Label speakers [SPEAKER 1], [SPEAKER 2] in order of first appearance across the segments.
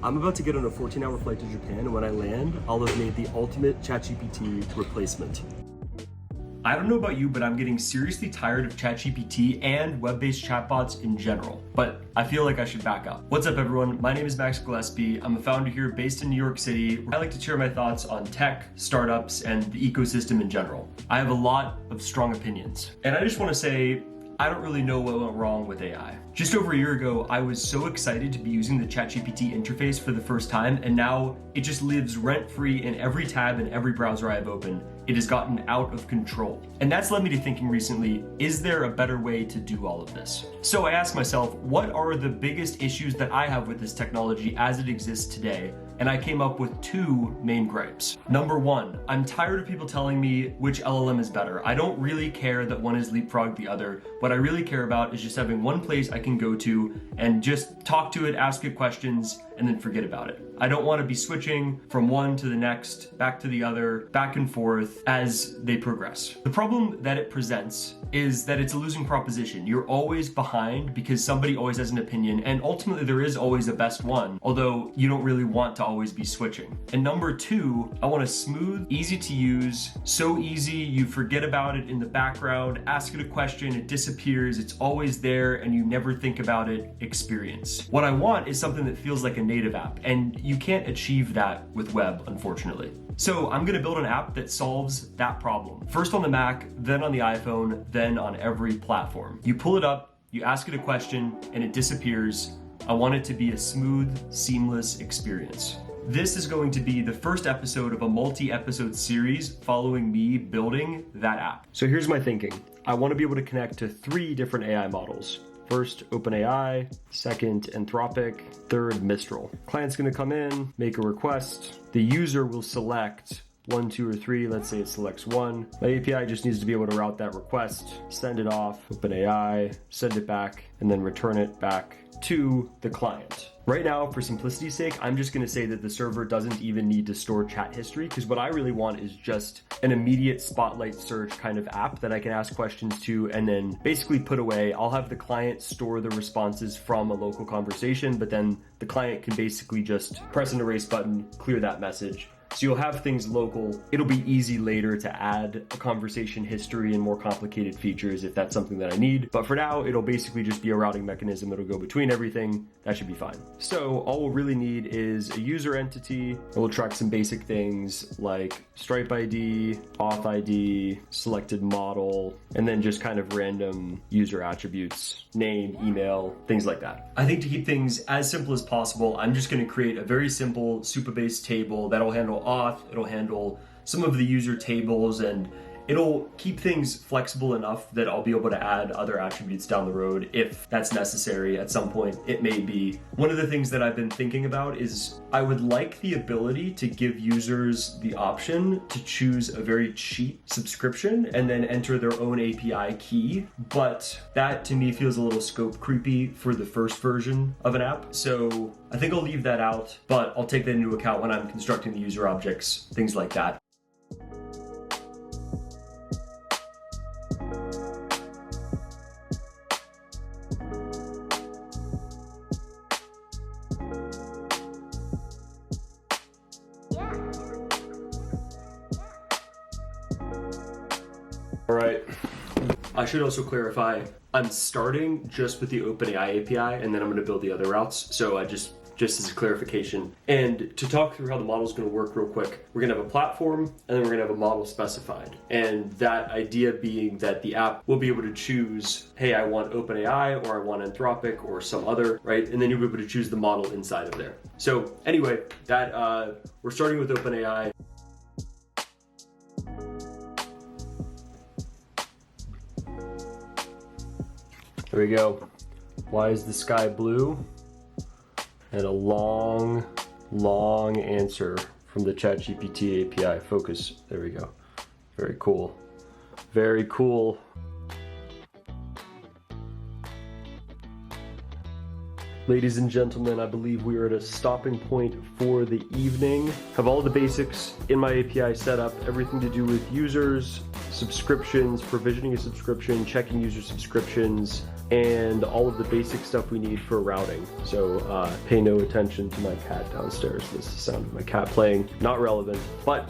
[SPEAKER 1] I'm about to get on a 14-hour flight to Japan, and when I land, I'll have made the ultimate ChatGPT replacement. I don't know about you, but I'm getting seriously tired of ChatGPT and web-based chatbots in general, but I feel like I should back up. What's up everyone? My name is Max Gillespie. I'm a founder here based in New York City. I like to share my thoughts on tech, startups, and the ecosystem in general. I have a lot of strong opinions, and I just want to say, I don't really know what went wrong with AI. Just over a year ago, I was so excited to be using the ChatGPT interface for the first time, and now it just lives rent-free in every tab and every browser I have open. It has gotten out of control. And that's led me to thinking recently, is there a better way to do all of this? So I asked myself, what are the biggest issues that I have with this technology as it exists today? And I came up with two main gripes. Number one, I'm tired of people telling me which LLM is better. I don't really care that one has leapfrogged the other. What I really care about is just having one place I can go to and just talk to it, ask it questions, and then forget about it. I don't want to be switching from one to the next, back to the other, back and forth as they progress. The problem that it presents is that it's a losing proposition. You're always behind because somebody always has an opinion, and ultimately there is always a best one, although you don't really want to always be switching. And number two, I want a smooth, easy to use, so easy you forget about it in the background, ask it a question, it disappears, it's always there, and you never think about it experience. What I want is something that feels like a native app, and you can't achieve that with web, unfortunately. So I'm gonna build an app that solves that problem. First on the Mac, then on the iPhone, then on every platform. You pull it up, you ask it a question, and it disappears. I want it to be a smooth, seamless experience. This is going to be the first episode of a multi-episode series following me building that app. So here's my thinking. I want to be able to connect to 3 different AI models. First, OpenAI, second, Anthropic, third, Mistral. Client's gonna come in, make a request. The user will select 1, 2, or 3, let's say it selects 1. My API just needs to be able to route that request, send it off, OpenAI, send it back, and then return it back to the client. Right now, for simplicity's sake, I'm just gonna say that the server doesn't even need to store chat history, because what I really want is just an immediate spotlight search kind of app that I can ask questions to and then basically put away. I'll have the client store the responses from a local conversation, but then the client can basically just press an erase button, clear that message. So you'll have things local. It'll be easy later to add a conversation history and more complicated features if that's something that I need. But for now, it'll basically just be a routing mechanism that'll go between everything. That should be fine. So all we'll really need is a user entity. And we'll track some basic things like Stripe ID, auth ID, selected model, and then just kind of random user attributes, name, email, things like that. I think to keep things as simple as possible, I'm just gonna create a very simple Supabase table that'll handle auth, it'll handle some of the user tables, and it'll keep things flexible enough that I'll be able to add other attributes down the road if that's necessary at some point. It may be. One of the things that I've been thinking about is I would like the ability to give users the option to choose a very cheap subscription and then enter their own API key, but that to me feels a little scope creepy for the first version of an app. So I think I'll leave that out, but I'll take that into account when I'm constructing the user objects, things like that. All right, I should also clarify, I'm starting just with the OpenAI API and then I'm gonna build the other routes. So I just as a clarification. And to talk through how the model is gonna work real quick, we're gonna have a platform and then we're gonna have a model specified. And that idea being that the app will be able to choose, hey, I want OpenAI or I want Anthropic or some other, right? And then you'll be able to choose the model inside of there. So anyway, that we're starting with OpenAI. There we go. Why is the sky blue? And a long answer from the ChatGPT API. Focus, there we go. Very cool. Very cool. Ladies and gentlemen, I believe we are at a stopping point for the evening. Have all the basics in my API set up, everything to do with users, subscriptions, provisioning a subscription, checking user subscriptions, and all of the basic stuff we need for routing. So pay no attention to my cat downstairs. This is the sound of my cat playing, not relevant, but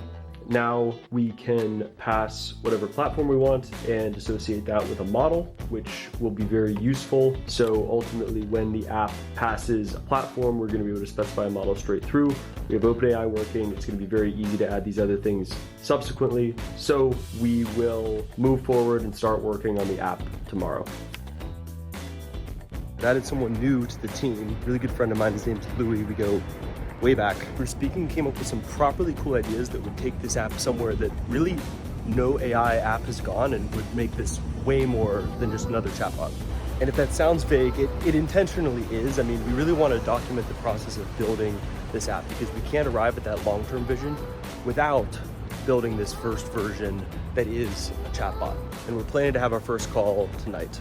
[SPEAKER 1] now we can pass whatever platform we want and associate that with a model, which will be very useful. So ultimately, when the app passes a platform, we're going to be able to specify a model straight through. We have OpenAI working. It's going to be very easy to add these other things subsequently. So we will move forward and start working on the app tomorrow. I added someone new to the team, really good friend of mine. His name's Louis. We go way back. We're speaking, came up with some properly cool ideas that would take this app somewhere that really no AI app has gone and would make this way more than just another chatbot. And if that sounds vague, it intentionally is. I mean, we really want to document the process of building this app because we can't arrive at that long-term vision without building this first version that is a chatbot. And we're planning to have our first call tonight.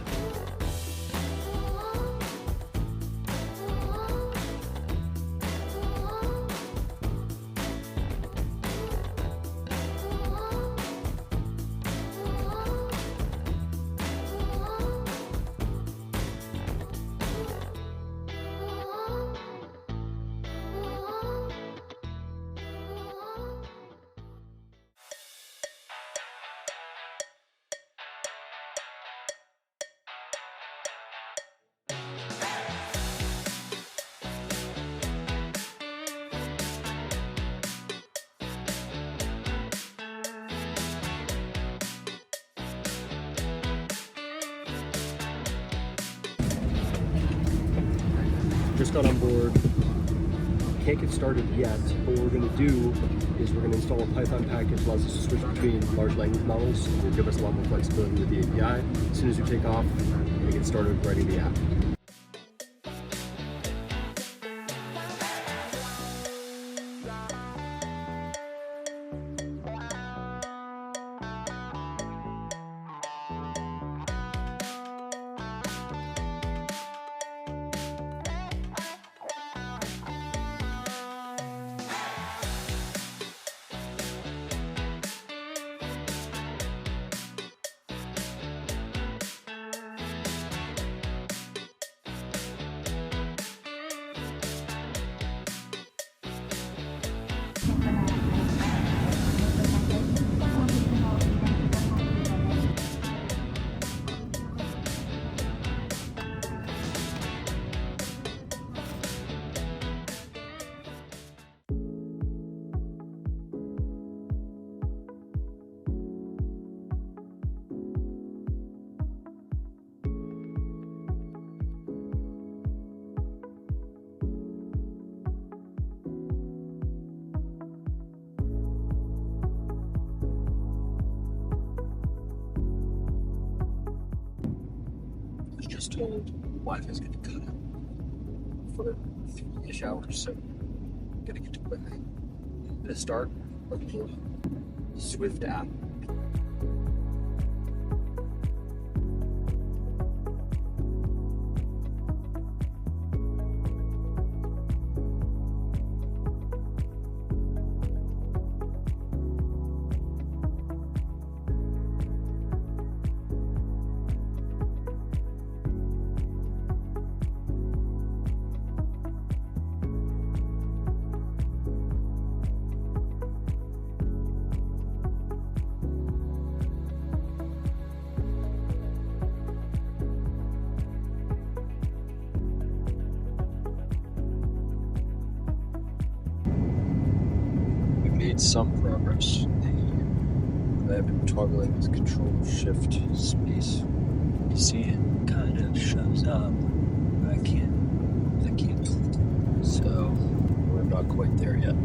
[SPEAKER 1] Just got on board, can't get started yet, but what we're going to do is we're going to install a Python package that allows us to switch between large language models and will give us a lot more flexibility with the API. As soon as we take off, we're going to get started writing the app. Just told Wi-Fi is going to cut out for a few-ish hours, so I'm going to get to work. I'm going to start working Swift app. Made some progress. I've been toggling with Control-Shift space. You see it kind of shows up. I can't. So we're not quite there yet.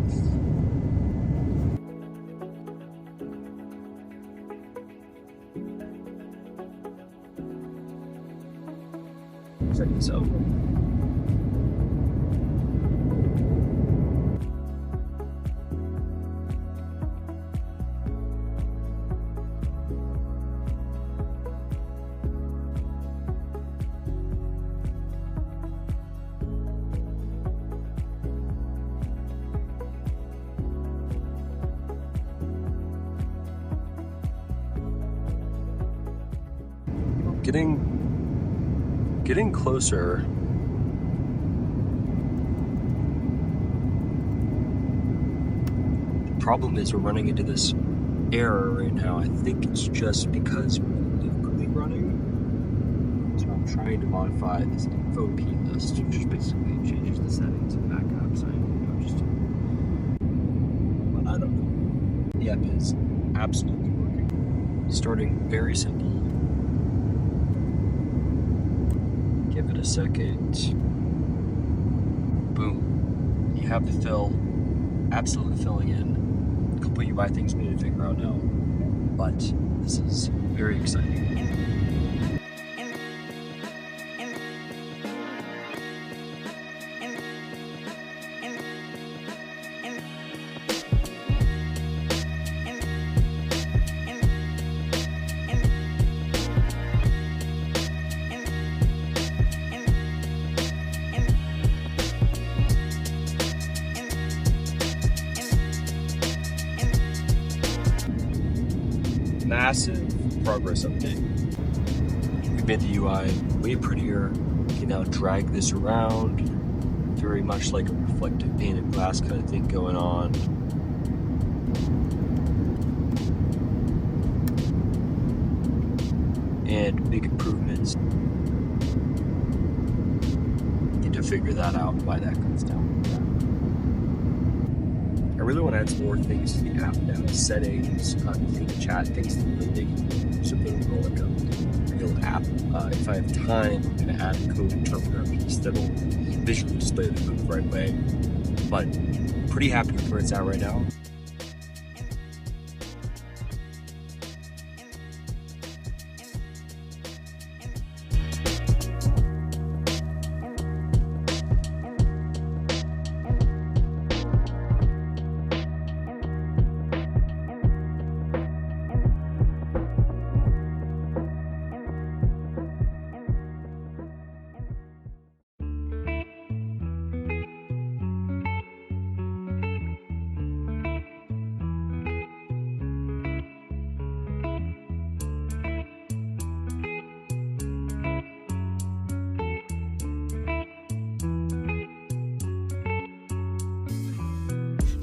[SPEAKER 1] Check this out. getting closer. The problem is we're running into this error right now. I think it's just because we're locally running. So I'm trying to modify this info P list, which basically changes the settings and backups. But I don't know. The app is absolutely working. Starting very simple. Give it a second. Boom. You have the fill, absolutely filling in. A couple UI things we need to figure out now, but this is very exciting. Massive progress update. We made the UI way prettier. You can now drag this around. Very much like a reflective pane of glass kind of thing going on. And big improvements. Need to figure that out, why that goes down. I really want to add some more things to the app now. Settings, for the chat, things that really make something more like a real app. If I have time, I'm going to add a code interpreter piece that'll visually display the code the right way. But pretty happy with where it's at right now.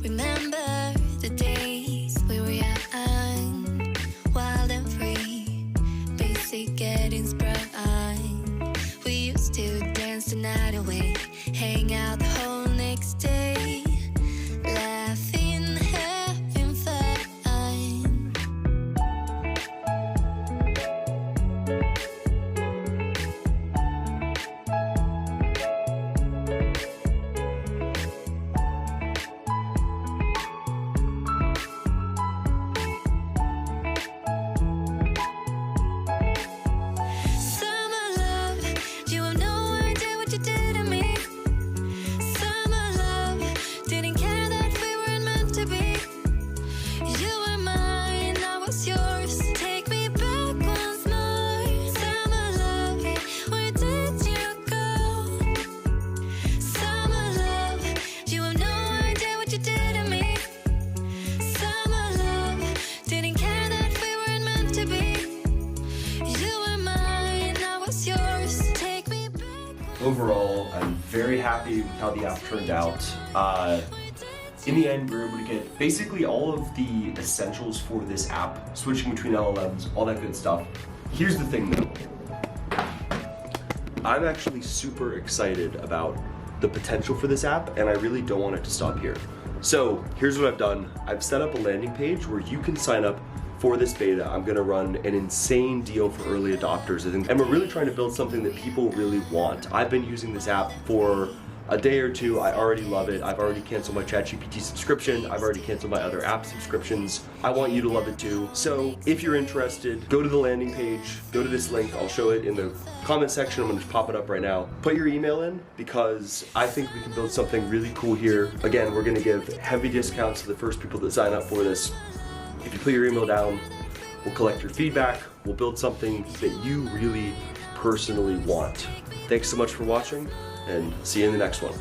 [SPEAKER 2] Remember the days we were young, wild and free, basic getting sprung. We used to dance the night away, hang out the whole next day, laughing, having fun.
[SPEAKER 1] Overall, I'm very happy with how the app turned out. In the end, we were able to get basically all of the essentials for this app, switching between LLMs, all that good stuff. Here's the thing though. I'm actually super excited about the potential for this app, and I really don't want it to stop here. So here's what I've done. I've set up a landing page where you can sign up for this beta. I'm gonna run an insane deal for early adopters, and we're really trying to build something that people really want. I've been using this app for a day or two. I already love it. I've already canceled my ChatGPT subscription. I've already canceled my other app subscriptions. I want you to love it too. So if you're interested, go to the landing page, go to this link. I'll show it in the comment section. I'm gonna just pop it up right now. Put your email in, because I think we can build something really cool here. Again, we're gonna give heavy discounts to the first people that sign up for this. If you put your email down, we'll collect your feedback. We'll build something that you really personally want. Thanks so much for watching, and see you in the next one.